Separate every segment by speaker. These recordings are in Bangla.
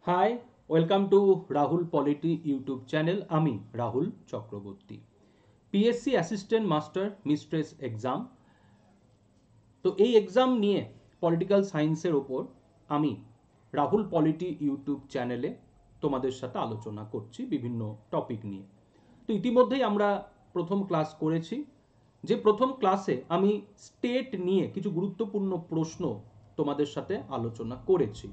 Speaker 1: High, welcome to Rahul polity YouTube channel. আমি Rahul Chakraborty. PSC assistant master mistress exam, তো এই এক্সাম নিয়ে পলিটিক্যাল সায়েন্সের ওপর আমি রাহুল পলিটি ইউটিউব চ্যানেলে তোমাদের সাথে আলোচনা করছি বিভিন্ন টপিক নিয়ে। তো ইতিমধ্যেই আমরা প্রথম ক্লাস করেছি, যে প্রথম ক্লাসে আমি স্টেট নিয়ে কিছু গুরুত্বপূর্ণ প্রশ্ন তোমাদের সাথে আলোচনা করেছি।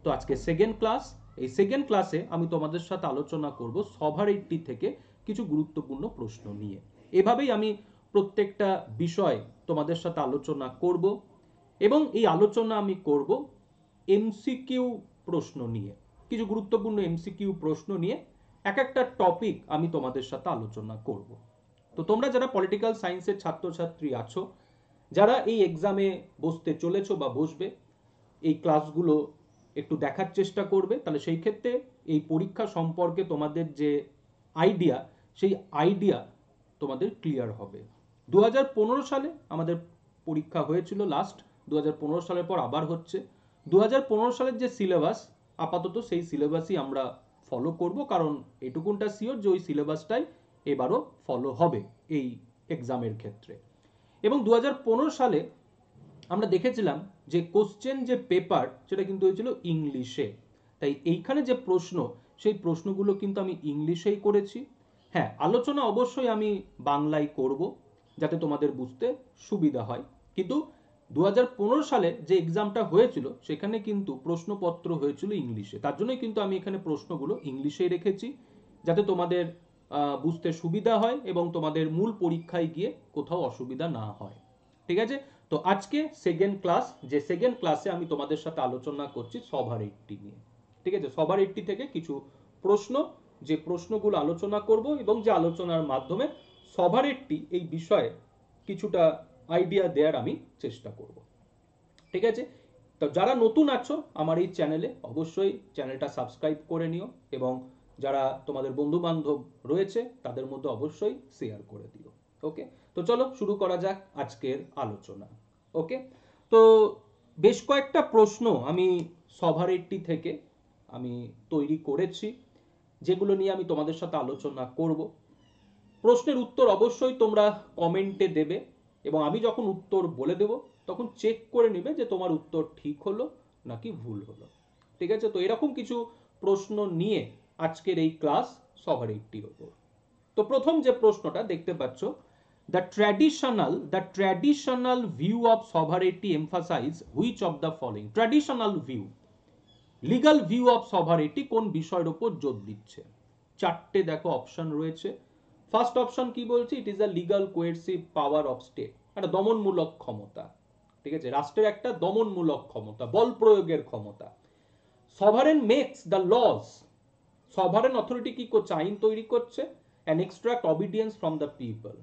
Speaker 1: তো আজকে সেকেন্ড ক্লাস। এই সেকেন্ড ক্লাসে আমি তোমাদের সাথে আলোচনা করব সভারেইটি থেকে কিছু গুরুত্বপূর্ণ প্রশ্ন নিয়ে। এভাবেই আমি প্রত্যেকটা বিষয় তোমাদের সাথে আলোচনা করব, এবং এই আলোচনা আমি করব এমসিকিউ প্রশ্ন নিয়ে। কিছু গুরুত্বপূর্ণ এমসিকিউ প্রশ্ন নিয়ে এক একটা টপিক আমি তোমাদের সাথে আলোচনা করব। তো তোমরা যারা পলিটিক্যাল সায়েন্সের ছাত্রছাত্রী আছো, যারা এই এক্সামে বসতে চলেছো বা বসবে, এই ক্লাসগুলো একটু দেখার চেষ্টা করবে, তাহলে সেই ক্ষেত্রে এই পরীক্ষা সম্পর্কে তোমাদের যে আইডিয়া, সেই আইডিয়া তোমাদের ক্লিয়ার হবে। 2015 সালে আমাদের পরীক্ষা হয়েছিল লাস্ট, 2015 সালের পর আবার হচ্ছে। 2015 সালের যে সিলেবাস, আপাতত সেই সিলেবাসই আমরা ফলো করব, কারণ এটুকুনটা শিওর যে ওই সিলেবাসটাই এবারও ফলো হবে এই এক্সামের ক্ষেত্রে। এবং 2015 সালে আমরা দেখেছিলাম যে কোশ্চেন যে পেপার, সেটা কিন্তু হয়েছিল ইংলিশে। তাই এইখানে যে প্রশ্ন, সেই প্রশ্নগুলো কিন্তু আমি ইংলিশেই করেছি। হ্যাঁ, আলোচনা অবশ্যই আমি বাংলায় করব, যাতে তোমাদের বুঝতে সুবিধা হয়। কিন্তু 2015 সালে যে এক্সামটা হয়েছিল, সেখানে কিন্তু প্রশ্নপত্র হয়েছিল ইংলিশে। তার জন্যই কিন্তু আমি এখানে প্রশ্নগুলো ইংলিশেই রেখেছি, যাতে তোমাদের বুঝতে সুবিধা হয় এবং তোমাদের মূল পরীক্ষায় গিয়ে কোথাও অসুবিধা না হয়। ঠিক আছে? তো আজকে সেকেন্ড ক্লাস, যে সেকেন্ড ক্লাসে আমি তোমাদের সাথে আলোচনা করছি সভারেইটি নিয়ে। ঠিক আছে? সভারেইটি থেকে কিছু প্রশ্ন, যে প্রশ্নগুলো আলোচনা করব, এবং যে আলোচনার মাধ্যমে সভারেইটি এই বিষয়ে কিছুটা আইডিয়া দেওয়ার আমি চেষ্টা করব। ঠিক আছে? তো যারা নতুন আছো আমার এই চ্যানেলে, অবশ্যই চ্যানেলটা সাবস্ক্রাইব করে নিও, এবং যারা তোমাদের বন্ধু বান্ধব রয়েছে তাদের মধ্যে অবশ্যই শেয়ার করে দিও। ওকে, তো চলো শুরু করা যাক আজকের আলোচনা। ওকে, তো বেশ কয়েকটা প্রশ্ন আমি সভারেইটি থেকে আমি তৈরি করেছি, যেগুলো নিয়ে আমি তোমাদের সাথে আলোচনা করব। প্রশ্নের উত্তর অবশ্যই তোমরা কমেন্টে দেবে, এবং আমি যখন উত্তর বলে দেব তখন চেক করে নেবে যে তোমার উত্তর ঠিক হলো নাকি ভুল হলো। ঠিক আছে? তো এরকম কিছু প্রশ্ন নিয়ে আজকের এই ক্লাস সভারেইটির ওপর। তো প্রথম যে প্রশ্নটা দেখতে পাচ্ছ, the traditional view of sovereignty emphasize which of the following? Traditional view, legal view of sovereignty কোন বিষয়ের উপর জোর দিচ্ছে? চারটে দেখো অপশন রয়েছে। ফার্স্ট অপশন কি বলছে? It is a legal coercive power of state, একটা দমনমূলক ক্ষমতা। ঠিক আছে? রাষ্ট্রের একটা দমনমূলক ক্ষমতা, বল প্রয়োগের ক্ষমতা। Sovereign makes the laws, sovereign authority কি করছে? আইন তৈরি করছে। And extract obedience from the people,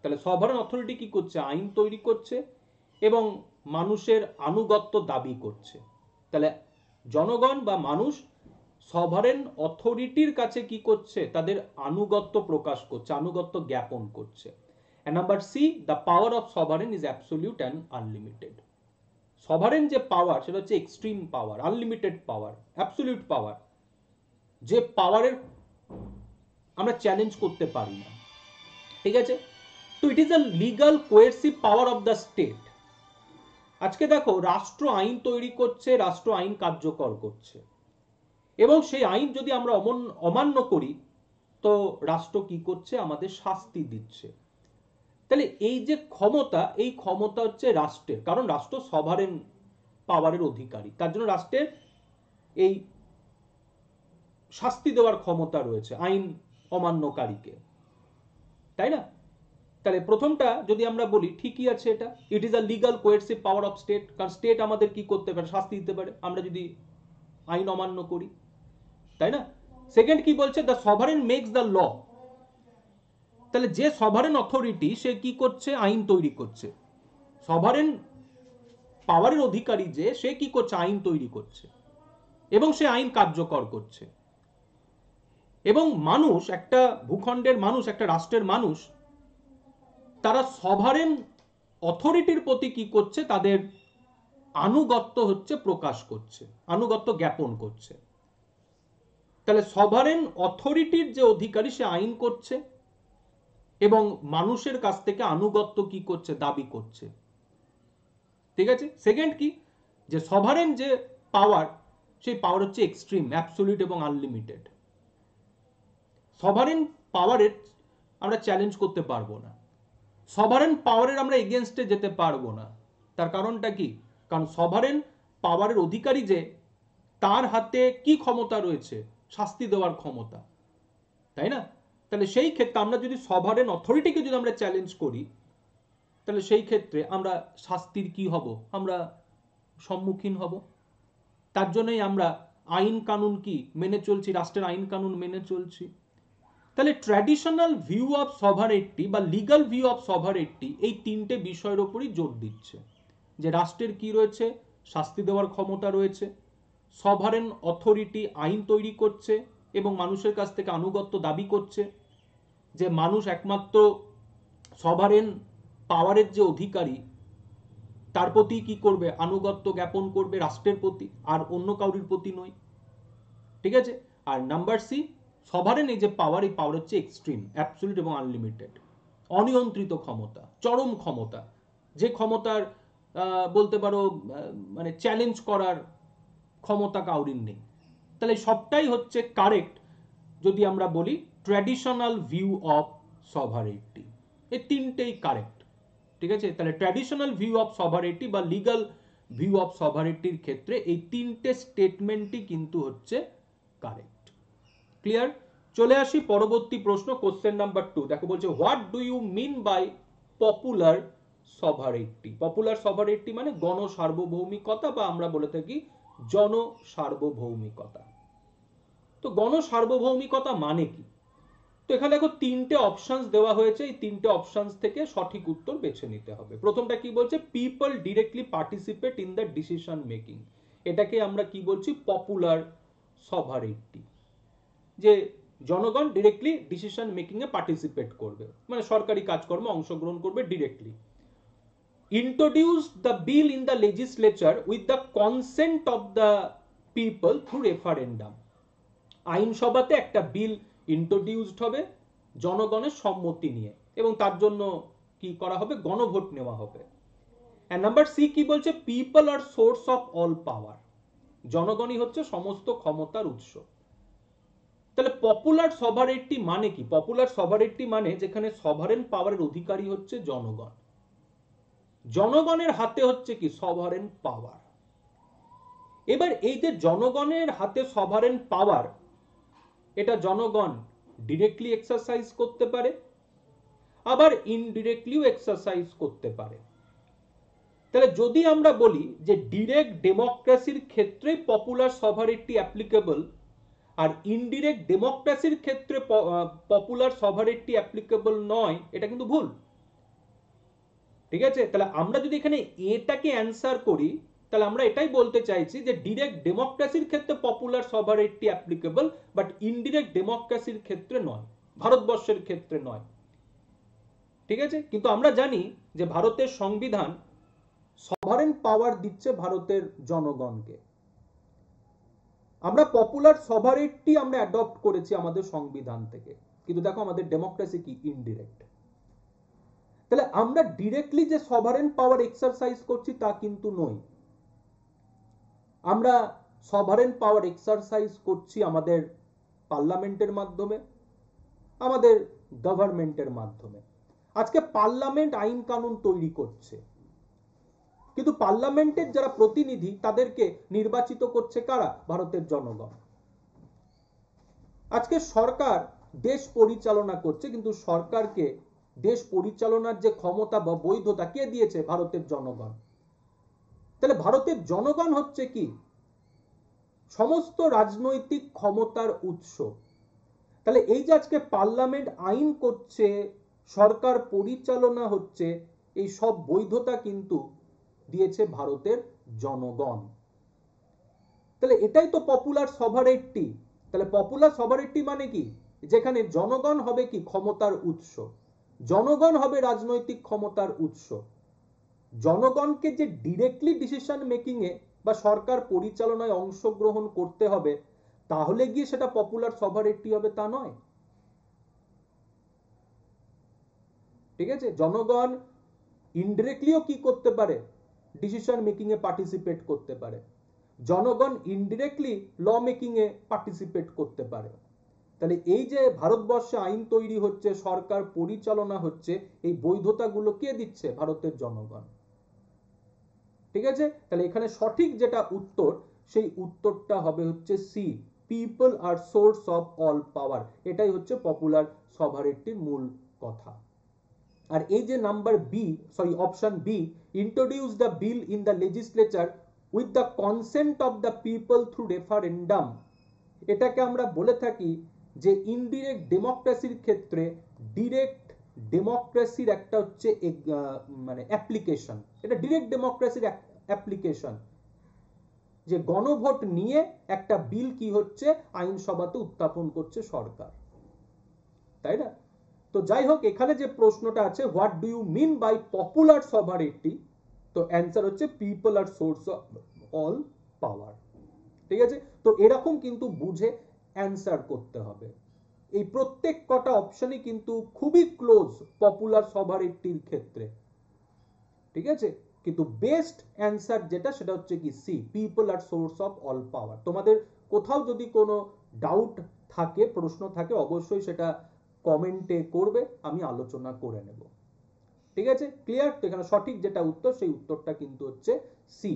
Speaker 1: তাহলে সভারেন অথরিটি কি করছে? আইন তৈরি করছে এবং মানুষের আনুগত্য দাবি করছে। তাহলে জনগণ বা মানুষ সভারেন অথরিটির কাছে কি করছে? তাদের আনুগত্য প্রকাশ করছে, আনুগত্য জ্ঞাপন করছে। And number C, the power of sovereign is absolute and unlimited. Sovereign যে পাওয়ার, সেটা হচ্ছে এক্সট্রিম পাওয়ার, আনলিমিটেড পাওয়ার, অ্যাবসলিউট পাওয়ার, যে পাওয়ারের আমরা চ্যালেঞ্জ করতে পারি না। ঠিক আছে? তো it is a legal coercive power of the state. আজকে দেখো, রাষ্ট্র আইন তৈরি করছে, রাষ্ট্র আইন কার্যকর করছে, এবং সেই আইন যদি আমরা অমান্য করি, তো রাষ্ট্র কি করছে? আমাদের শাস্তি দিচ্ছে। তাহলে এই যে ক্ষমতা, এই ক্ষমতা হচ্ছে রাষ্ট্রের, কারণ রাষ্ট্র সভারেন পাওয়ারের অধিকারী, তার জন্য রাষ্ট্রের এই শাস্তি দেওয়ার ক্ষমতা রয়েছে আইন অমান্যকারীকে, তাই না? তাহলে প্রথমটা যদি আমরা বলি, ঠিকই আছে এটা, it is a legal coercive power of state, কারণ স্টেট আমাদের কি করতে পারে? শাস্তি দিতে পারে আমরা যদি আইন অমান্য করি, তাই না? সেকেন্ড কি বলছে? The sovereign makes the law, তাহলে যে সভারেন অথরিটি, সে কি করছে? আইন তৈরি করছে। সভারেন পাওয়ারের অধিকারী যে, সে কি করছে? আইন তৈরি করছে, এবং সে আইন কার্যকর করছে। এবং মানুষ, একটা ভূখণ্ডের মানুষ, একটা রাষ্ট্রের মানুষ, তারা সভারেন অথরিটির প্রতি কি করছে? তাদের আনুগত্য হচ্ছে প্রকাশ করছে, আনুগত্য জ্ঞাপন করছে। তাহলে সভারেন অথরিটির যে অধিকারী সে আইন করছে এবং মানুষের কাছ থেকে আনুগত্য কি করছে, দাবি করছে। ঠিক আছে। সেকেন্ড কি, যে সভারেন যে পাওয়ার, সেই পাওয়ার হচ্ছে এক্সট্রিম, অ্যাবসলিউট এবং আনলিমিটেড। সভারেন পাওয়ারের আমরা চ্যালেঞ্জ করতে পারবো না, সভারেন পাওয়ারের আমরা এগেনস্টে যেতে পারবো না। তার কারণটা কি, কারণ সভারেন পাওয়ারের অধিকারী যে, তার হাতে কি ক্ষমতা রয়েছে, শাস্তি দেওয়ার ক্ষমতা, তাই না? তাহলে সেই ক্ষেত্রে আমরা যদি সভারেন অথরিটিকে যদি আমরা চ্যালেঞ্জ করি, তাহলে সেই ক্ষেত্রে আমরা শাস্তির কি হব, আমরা সম্মুখীন হব। তার জন্যই আমরা আইন কানুন কি মেনে চলছি, রাষ্ট্রের আইন কানুন মেনে চলছি। তাহলে ট্র্যাডিশনাল ভিউ অফ সভারেন্টি বা লিগাল ভিউ অফ সভারেন্টি এই তিনটে বিষয়ের উপরই জোর দিচ্ছে, যে রাষ্ট্রের কি রয়েছে, শাস্তি দেওয়ার ক্ষমতা রয়েছে, সভারেন অথরিটি আইন তৈরি করছে এবং মানুষের কাছ থেকে আনুগত্য দাবি করছে, যে মানুষ একমাত্র সভারেন পাওয়ারের যে অধিকারী তার প্রতি কি করবে, আনুগত্য জ্ঞাপন করবে রাষ্ট্রের প্রতি, আর অন্য কাউরির প্রতি নয়। ঠিক আছে। আর নাম্বার সি, সভারেন এই যে পাওয়ার, এই পাওয়ার হচ্ছে এক্সট্রিম, অ্যাবসলিউট এবং আনলিমিটেড, অনিয়ন্ত্রিত ক্ষমতা, চরম ক্ষমতা, যে ক্ষমতার বলতে পারো মানে চ্যালেঞ্জ করার ক্ষমতা কাউরির নেই। তাহলে সবটাই হচ্ছে কারেক্ট যদি আমরা বলি ট্র্যাডিশনাল ভিউ অফ সভারেন্টি, এই তিনটেই কারেক্ট। ঠিক আছে। তাহলে ট্র্যাডিশনাল ভিউ অফ সভারেন্টি বা লিগাল ভিউ অফ সভারেন্টির ক্ষেত্রে এই তিনটে স্টেটমেন্টই কিন্তু হচ্ছে কারেক্ট। ক্লিয়ার। চলে আসি পরবর্তী প্রশ্ন, কোশ্চেন নাম্বার 2। দেখো বলছে, what do you mean by popular sovereignty? Popular sovereignty মানে গণ সার্বভৌমিকতা, বা আমরা বলে থাকি জন সার্বভৌমিকতা। তো গণ সার্বভৌমিকতা মানে কি? তো এখানে দেখো তিনটে অপশনস দেওয়া হয়েছে, এই তিনটে অপশনস থেকে সঠিক উত্তর বেছে নিতে হবে। প্রথমটা কি বলছে, people directly participate in the decision making. এটাকে আমরা কি বলছি, পপুলার সভারেন্টি, যে জনগণ ডিরেক্টলি ডিসিশন মেকিং এ পার্টিসিপেট করবে, মানে সরকারি কাজকর্মে অংশগ্রহণ করবে directly. Introduce the bill in the legislature with the consent of the people through referendum. আইনসভাতে একটা বিল ইন্ট্রোডিউসড হবে জনগণের সম্মতি নিয়ে, এবং তার জন্য কি করা হবে, গণভোট নেওয়া হবে। এন্ড নাম্বার সি কি বলছে, people are source of all power. জনগণই হচ্ছে সমস্ত ক্ষমতার উৎস। তাহলে পপুলার সভারেন্টি মানে কি? পপুলার সভারেন্টি মানে যেখানে সভারেন পাওয়ারের অধিকারী হচ্ছে জনগণ, জনগণের হাতে হচ্ছে কি সভারেন পাওয়ার। এবার এই যে জনগণের হাতে সভারেন পাওয়ার, এটা জনগণ ডিরেক্টলি এক্সারসাইজ করতে পারে, আবার ইনডিরেক্টলিও এক্সারসাইজ করতে পারে। তাহলে যদি আমরা বলি যে ডিরেক্ট ডেমোক্রেসির ক্ষেত্রে পপুলার সভারেন্টি অ্যাপ্লিকেবল, আর ইনডিরেক্ট ডেমোক্রেসির ক্ষেত্রে পপুলার সভারেন্টি অ্যাপ্লিকেবল নয়, এটা কিন্তু ভুল। ঠিক আছে। তাহলে আমরা যদি এখানে এটাকে অ্যান্সার করি, তাহলে আমরা এটাই বলতে চাইছি যে ডিরেক্ট ডেমোক্রেসির ক্ষেত্রে popular sovereignty applicable, but indirect ডেমোক্রেসির ক্ষেত্রে নয়, ভারতবর্ষের ক্ষেত্রে নয়। ঠিক আছে। কিন্তু আমরা জানি যে ভারতের সংবিধান সভারেন পাওয়ার দিচ্ছে ভারতের জনগণকে। আমরা পপুলার সভারেন্টি আমরা অ্যাডপ্ট করেছি আমাদের সংবিধান থেকে, কিন্তু দেখো আমাদের ডেমোক্রেসি কি, ইনডিরেক্ট। তাহলে আমরা ডিরেক্টলি যে সভারেন পাওয়ার এক্সারসাইজ করছি তা কিন্তু নই, আমরা সভারেন পাওয়ার এক্সারসাইজ করছি আমাদের পার্লামেন্টের মাধ্যমে, আমাদের গভর্নমেন্টের মাধ্যমে। আজকে পার্লামেন্ট আইন কানুন তৈরি করছে, কিন্তু পার্লামেন্টের যারা প্রতিনিধি তাদেরকে নির্বাচিত করছে কারা, ভারতের জনগণ। আজকে সরকার দেশ পরিচালনা করছে, কিন্তু সরকারকে দেশ পরিচালনার যে ক্ষমতা বা বৈধতা কে দিয়েছে, ভারতের জনগণ। তাহলে ভারতের জনগণ হচ্ছে কি সমস্ত রাজনৈতিক ক্ষমতার উৎস। তাহলে এই যে আজকে পার্লামেন্ট আইন করছে, সরকার পরিচালনা হচ্ছে, এই সব বৈধতা কিন্তু দিয়েছে ভারতের জনগণ। তাহলে এটাই তো পপুলার সভারেন্টি। তাহলে পপুলার সভারেন্টি মানে কি, যেখানে জনগণ হবে কি ক্ষমতার উৎস, জনগণ হবে রাজনৈতিক ক্ষমতার উৎস। জনগণকে যে ডিরেক্টলি ডিসিশন মেকিং এ বা সরকার পরিচালনায় অংশগ্রহণ করতে হবে, তাহলে গিয়ে সেটা পপুলার সভারেটি হবে তা নয়। ঠিক আছে, জনগণ ইনডিরেক্টলিও কি করতে পারে, ডিসিশন মেকিং এ পার্টিসিপেট করতে পারে, জনগণ ইনডিরেক্টলি ল মেকিং এ পার্টিসিপেট করতে পারে। তাহলে এই যে ভারতবর্ষে আইন তৈরি হচ্ছে, সরকার পরিচালনা হচ্ছে, এই বৈধতাগুলো কে দিচ্ছে? ভারতের জনগণ। ঠিক আছে, তাহলে এখানে সঠিক যেটা উত্তর, সেই উত্তরটা হবে হচ্ছে C, people are source of all power. এটাই হচ্ছে পপুলার সভারেটির মূল কথা। আর এই যে number B, sorry option B, introduce the bill in the legislature with the consent of the people through referendum, এটাকে আমরা বলে থাকি যে ইনডিরেক্ট ডেমোক্রেসির ক্ষেত্রে ডিরেক্ট ডেমোক্রেসির একটা হচ্ছে মানে অ্যাপ্লিকেশন। এটা ডিরেক্ট ডেমোক্রেসির অ্যাপ্লিকেশন, যে গণভোট নিয়ে একটা বিল কি হচ্ছে আইনসভাতে উত্থাপন করছে সরকার, তাই না? তো যাই হোক, এখানে যে প্রশ্নটা আছে, what do you mean by popular sovereignty, তো অ্যান্সার হচ্ছে people are source of all power. ঠিক আছে, তো এরকম কিন্তু বুঝে অ্যান্সার করতে হবে। এই প্রত্যেক কটা অপশনই কিন্তু খুবই ক্লোজ পপুলার সভারেটির ক্ষেত্রে। ঠিক আছে, কিন্তু বেস্ট অ্যান্সার যেটা, সেটা হচ্ছে কি C, people are source of all power. তোমাদের কোথাও যদি কোনো ডাউট থাকে, প্রশ্ন থাকে, অবশ্যই সেটা কমেন্টে করবে, আমি আলোচনা করে নেব। ঠিক আছে, ক্লিয়ার? তো এখানে সঠিক যেটা উত্তর, সেই উত্তরটা কিন্তু হচ্ছে সি।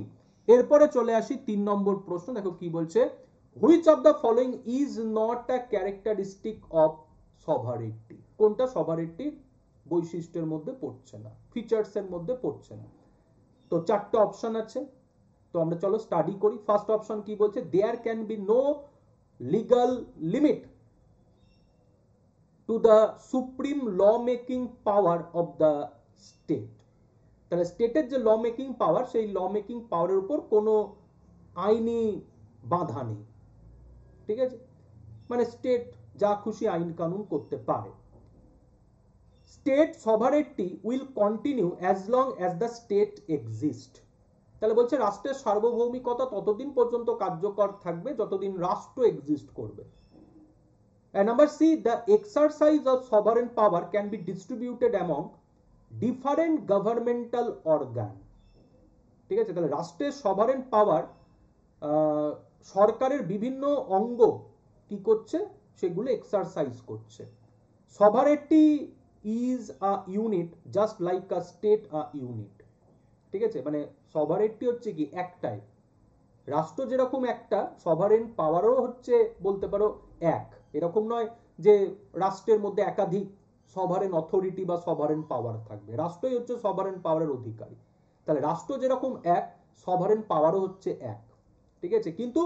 Speaker 1: এরপরে চলে আসি 3 নম্বর প্রশ্ন। দেখো কি বলছে, which of the following is not a characteristic of sovereignty? কোনটা সভারেটির বৈশিষ্ট্যের মধ্যে পড়ছে না, ফিচার্স এর মধ্যে পড়ছে না? তো 4টা অপশন আছে, তো আমরা চলো স্টাডি করি। ফার্স্ট অপশন কি বলছে, there can be no legal limit to the supreme law making power of the state. তাহলে স্টেটের যে ল মেকিং পাওয়ার, সেই ল মেকিং পাওয়ারের উপর কোনো আইনি বাধা নেই। ঠিক আছে, মানে স্টেট যা খুশি আইন কানুন করতে পারে। State sovereignty will continue as long as the state exist. তাহলে বলছে রাষ্ট্রের সার্বভৌমিকতা ততদিন পর্যন্ত কার্যকর থাকবে যতদিন রাষ্ট্র এক্সিস্ট করবে। Number C, the exercise of sovereign power can be distributed among different governmental organ. ঠিক আছে, তাহলে রাষ্ট্রের সভারেন পাওয়ার সরকারের বিভিন্ন অঙ্গ কি করছে, সেগুলো এক্সারসাইজ করছে। Sovereignty is a unit just like a state a unit. ঠিক আছে, মানে সভারেটি হচ্ছে কি একটাই, রাষ্ট্র যেরকম একটা, সভারেন পাওয়ারও হচ্ছে বলতে পারো এক। এরকম নয় যে রাষ্ট্রের মধ্যে একাধিক সভারেন অথরিটি বা সভারেন পাওয়ার থাকবে, রাষ্ট্রই হচ্ছে সভারেন পাওয়ারের অধিকারী। তাহলে রাষ্ট্র যেরকম এক, সভারেন পাওয়ারও হচ্ছে এক। ঠিক আছে, কিন্তু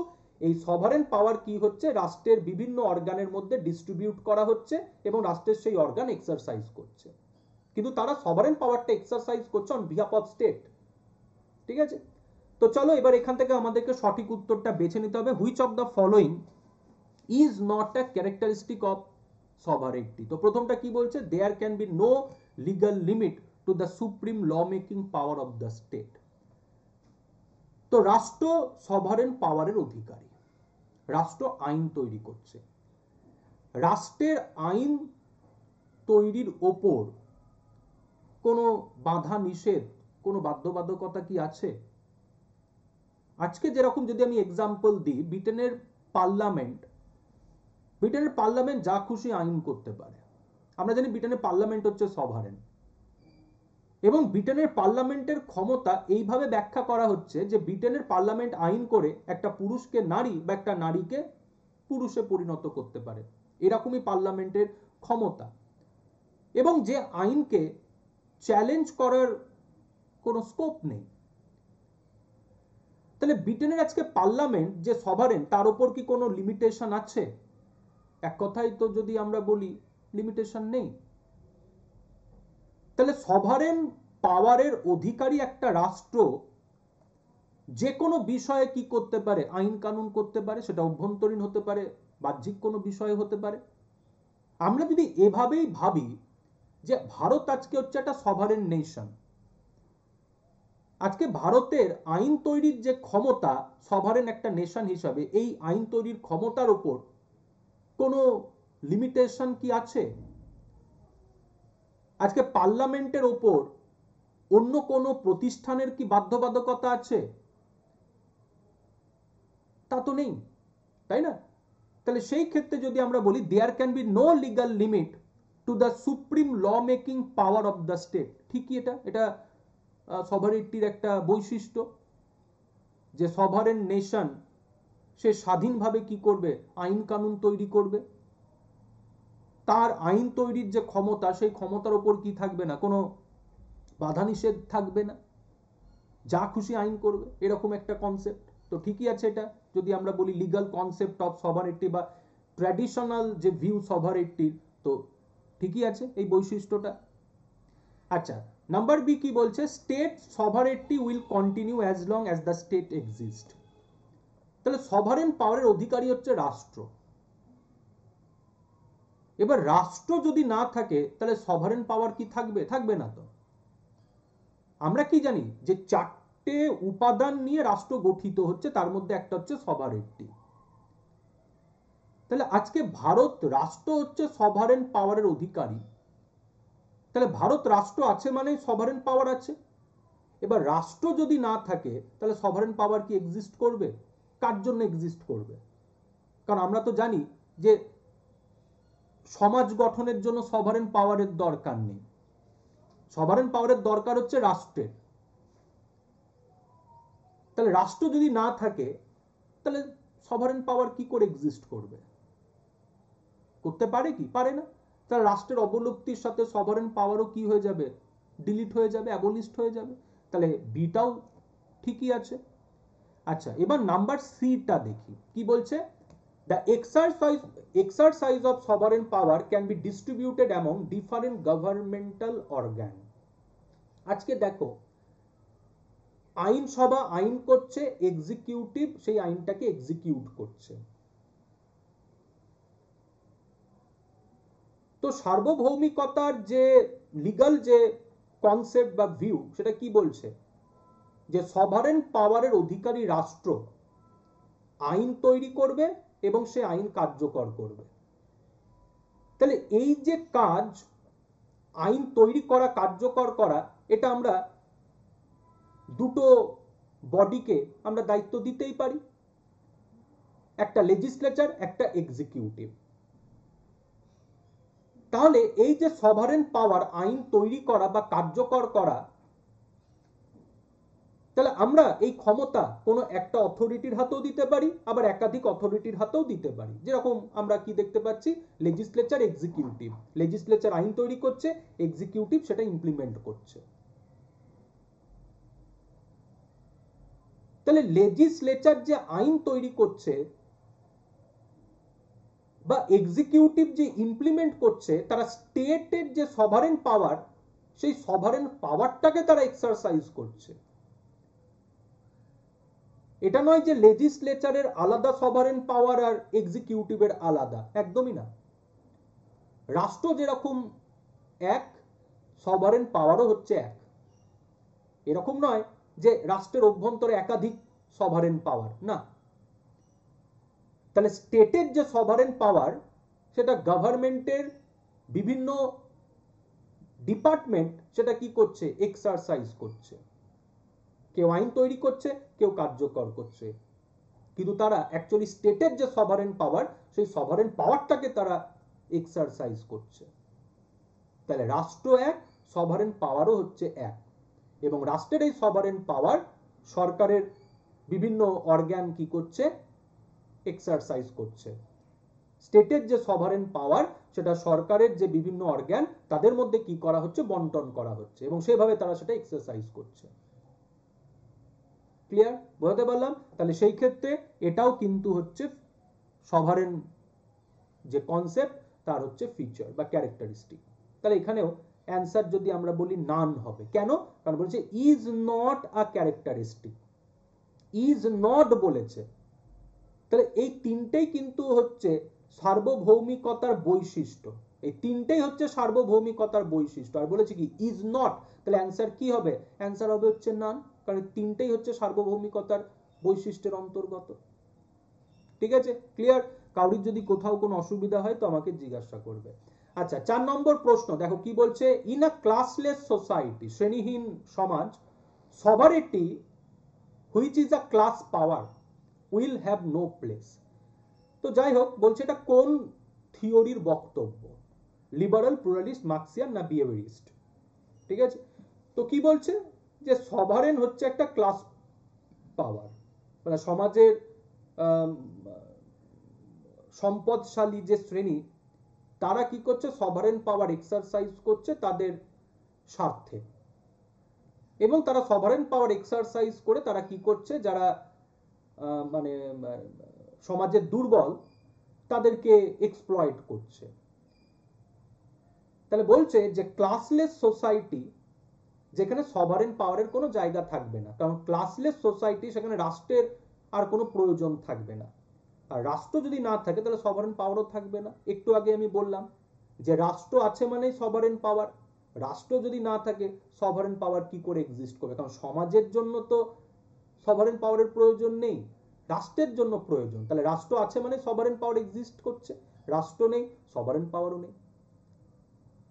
Speaker 1: এই সভারেন পাওয়ার কি হচ্ছে, রাষ্ট্রের বিভিন্ন অর্গানের মধ্যে ডিস্ট্রিবিউট করা হচ্ছে এবং রাষ্ট্রের সেই অর্গান এক্সারসাইজ করছে, কিন্তু তারা সভারেন পাওয়ারটা এক্সারসাইজ করছে অন বিহাফ অফ স্টেট। ঠিক আছে, তো চলো এবার এখান থেকে আমাদেরকে সঠিক উত্তরটা বেছে নিতে হবে। Which of the following is not a characteristic of sovereignty? তো প্রথমটা কি বলছে, there can be no legal limit to the supreme law making power of the state. তো রাষ্ট্র সভারেন পাওয়ারের অধিকারী, রাষ্ট্র আইন তৈরি করছে, রাষ্ট্রের আইন তৈরির ওপর কোনো বাধা নিষেধ, কোনো বাধ্যবাধকতা কি আছে? আজকে যেরকম যদি আমি এক্সাম্পল দিই, ব্রিটেনের পার্লামেন্ট যা খুশি আইন করতে পারে। আমরা জানি ব্রিটেনের পার্লামেন্ট হচ্ছে সভারেন, এবং ব্রিটেনের পার্লামেন্টের ক্ষমতা এইভাবে ব্যাখ্যা করা হচ্ছে যে ব্রিটেনের পার্লামেন্ট আইন করে একটা পুরুষকে নারী বা একটা নারীকে পুরুষে পরিণত করতে পারে, এরকমই পার্লামেন্টের ক্ষমতা, এবং যে আইনকে চ্যালেঞ্জ করার কোনো স্কোপ নেই। তাহলে ব্রিটেনের আজকে পার্লামেন্ট যে সভারেন, তার উপর কি কোনো লিমিটেশন আছে? এক কথাই তো যদি আমরা বলি, লিমিটেশন নেই। তাহলে সভারেন পাওয়ারের অধিকারী একটা রাষ্ট্র যে কোনো বিষয়ে কি করতে পারে, আইন কানুন করতে পারে, সেটা অভ্যন্তরীণ হতে পারে, বাহ্যিক কোনো বিষয় হতে পারে। আমরা যদি এভাবেই ভাবি যে ভারত আজকে হচ্ছে একটা সভারেন নেশন, আজকে ভারতের আইন তৈরির যে ক্ষমতা, সভারেন একটা নেশন হিসাবে এই আইন তৈরির ক্ষমতার উপর কোনো লিমিটেশন কি আছে? আজকে পার্লামেন্টের ওপর অন্য কোনো প্রতিষ্ঠানের কি বাধ্যবাধকতা আছে? তা তো নেই, তাই না? তাহলে সেই ক্ষেত্রে যদি আমরা বলি there can be no legal limit to the supreme law making power of the state. ঠিকই, এটা সভারেন্টির একটা বৈশিষ্ট্য, যে সভারেন নেশন সে স্বাধীনভাবে কি করবে, আইন কানুন তৈরি করবে। তার আইন তৈরির যে ক্ষমতা, সেই ক্ষমতার উপর কি থাকবে না, কোনো বাধা নিষেধ থাকবে না, যা খুশি আইন করবে, এরকম একটা কনসেপ্ট। তো ঠিকই আছে এটা, যদি আমরা বলি লিগাল কনসেপ্ট অফ সভারেন্টি বা ট্র্যাডিশনাল যে ভিউ সভারেন্টির, তো ঠিকই আছে এই বৈশিষ্ট্যটা। আচ্ছা, নাম্বার বি কি বলছে, state sovereignty will continue as long as the state exist. তাহলে সভারেন পাওয়ারের অধিকারী হচ্ছে রাষ্ট্র। এবার রাষ্ট্র যদি না থাকে তাহলে সভারেন পাওয়ার কি থাকবে? থাকবে না। তো আমরা কি জানি যে চারটে উপাদান নিয়ে রাষ্ট্র গঠিত হচ্ছে, তার মধ্যে একটা হচ্ছে সভারেন্টি। তাহলে আজকে ভারত রাষ্ট্র হচ্ছে সভারেন পাওয়ারের অধিকারী। তাহলে ভারত রাষ্ট্র আছে মানে সভারেন পাওয়ার আছে। এবার রাষ্ট্র যদি না থাকে তাহলে সভারেন পাওয়ার কি এক্সিস্ট করবে? কার জন্য এক্সিস্ট করবে? কারণ আমরা তো জানি যে সমাজ গঠনের জন্য সভারেন পাওয়ারের দরকার নেই, সভারেন পাওয়ারের দরকার হচ্ছে রাষ্ট্রের। তাহলে রাষ্ট্র যদি না থাকে তাহলে সভারেন পাওয়ার কি করে এক্সিস্ট করবে? করতে পারে কি? পারে না। তাহলে রাষ্ট্রের অবলুপ্তির সাথে সভারেন পাওয়ারও কি হয়ে যাবে? ডিলিট হয়ে যাবে, অ্যাবলিশড হয়ে যাবে। তাহলে বিটাও ঠিকই আছে। আচ্ছা, এবার নাম্বার সিটা দেখি কি বলছে। The exercise of sovereign power can be distributed among different governmental organ. আজকে দেখো, আইনসভা আইন করছে, এক্সিকিউটিভ সেই আইনটাকে এক্সিকিউট করছে। তো সার্বভৌমিকতার যে লিগ্যাল যে কনসেপ্ট বা ভিউ, সেটা কি বলছে, যে সভারেন পাওয়ারের অধিকারী রাষ্ট্র আইন তৈরি করবে এবং সে আইন কার্যকর করবে। তাহলে এই যে কাজ, আইন তৈরি করা, কার্যকর করা, এটা আমরা দুটো বডিকে আমরা দায়িত্ব দিতেই পারি, একটা লেজিসলেচার, একটা এক্সিকিউটিভ। তাহলে এই যে সভারেন পাওয়ার, আইন তৈরি করা বা কার্যকর করা, তাহলে আমরা এই ক্ষমতা কোনো একটা অথরিটির হাতেও দিতে পারি, আবার একাধিক অথরিটির হাতেও দিতে পারি। যেরকম আমরা কি দেখতে পাচ্ছি, লেজিসলেচার, এক্সিকিউটিভ। লেজিসলেচার আইন তৈরি করছে, এক্সিকিউটিভ সেটা ইমপ্লিমেন্ট করছে। তাহলে লেজিসলেচার যে আইন তৈরি করছে বা এক্সিকিউটিভ যে ইমপ্লিমেন্ট করছে, তারা স্টেটের যে সভারেন পাওয়ার, সেই সভারেন পাওয়ারটাকে তারা এক্সারসাইজ করছে। এটা নয় যে লেজিসলেচারের আলাদা সভারেন পাওয়ার আর এক্সিকিউটিভের আলাদা, একদমই না। রাষ্ট্র যেরকম এক, সভারেন পাওয়ারও হচ্ছে এক। এরকম নয় যে রাষ্ট্রের অভ্যন্তরে একাধিক সভারেন পাওয়ার, না। তাহলে স্টেটের যে সভারেন পাওয়ার, সেটা গভর্নমেন্টের বিভিন্ন ডিপার্টমেন্ট সেটা কি করছে, এক্সারসাইজ করছে। কেউ আইন তৈরি করছে, কেউ কার্যকর করছে, কিন্তু তারা অ্যাকচুয়ালি স্টেটের যে সভারেন পাওয়ার, সেই সভারেন পাওয়ারটাকে তারা এক্সারসাইজ করছে। তাহলে রাষ্ট্র এক, সভারেন পাওয়ারও হচ্ছে এক, এবং রাষ্ট্রের এই সভারেন পাওয়ার সরকারের বিভিন্ন অর্গান কি করছে, এক্সারসাইজ করছে। স্টেটের যে সভারেন পাওয়ার, সেটা সরকারের যে বিভিন্ন অর্গান, তাদের মধ্যে কি করা হচ্ছে, বন্টন করা হচ্ছে, এবং সেভাবে তারা সেটা এক্সারসাইজ করছে। ক্লিয়ার? বোঝাতে পারলাম? তাহলে সেই ক্ষেত্রে এটাও কিন্তু হচ্ছে সভারেন যে কনসেপ্ট, তার হচ্ছে ফিচার বা ক্যারেক্টারিস্টিক। তাহলে এখানেও অ্যান্সার যদি আমরা বলি নান হবে। কেন? কারণ বলছে is not a characteristic, is not বলেছে। তাহলে এই তিনটেই কিন্তু হচ্ছে সার্বভৌমিকতার বৈশিষ্ট্য, এই তিনটেই হচ্ছে সার্বভৌমিকতার বৈশিষ্ট্য। আর বলেছে কি, ইজ নট, তাহলে অ্যান্সার কি হবে? অ্যান্সার হবে হচ্ছে নান। কারণ তিনটেই হচ্ছে সার্বভৌমিকতার বৈশিষ্ট্যের অন্তর্গত। ঠিক আছে, ক্লিয়ার? কাউরির যদি কোথাও কোনো অসুবিধা হয় তো আমাকে জিজ্ঞাসা করবে। আচ্ছা, 4 নম্বর প্রশ্ন দেখো কি বলছে, ইন আ ক্লাসলেস সোসাইটি, শ্রেণীহীন সমাজ, sovereignty which is a class power will have no place. তো যাই হোক, বলছে এটা কোন থিওরির বক্তব্য, লিবারাল, প্লুরালিস্ট, মার্ক্সিয়ান না বিহেভিয়ারিস্ট? ঠিক আছে, তো কি বলছে যে সভারেন হচ্ছে একটা ক্লাস পাওয়ার, মানে সমাজের সম্পদশালী যে শ্রেণী তারা কি করছে, সভারেন পাওয়ার এক্সারসাইজ করছে তাদের স্বার্থে, এবং তারা সভারেন পাওয়ার এক্সারসাইজ করে তারা কি করছে, যারা মানে সমাজের দুর্বল তাদেরকে এক্সপ্লয়েট করছে। তাহলে বলছে যে ক্লাসলেস সোসাইটি, যেখানে সভারেন পাওয়ারের কোনো জায়গা থাকবে না, কারণ ক্লাসলেস সোসাইটি সেখানে রাষ্ট্রের আর কোনো প্রয়োজন থাকবে না, আর রাষ্ট্র যদি না থাকে তাহলে সভারেন পাওয়ারও থাকবে না। একটু আগে আমি বললাম যে রাষ্ট্র আছে মানেই সভারেন পাওয়ার, রাষ্ট্র যদি না থাকে সভারেন পাওয়ার কি করে এক্সিস্ট করবে? কারণ সমাজের জন্য তো সভারেন পাওয়ারের প্রয়োজন নেই, রাষ্ট্রের জন্য প্রয়োজন। তাহলে রাষ্ট্র আছে মানে সভারেন পাওয়ার এক্সিস্ট করছে, রাষ্ট্র নেই সভারেন পাওয়ারও নেই।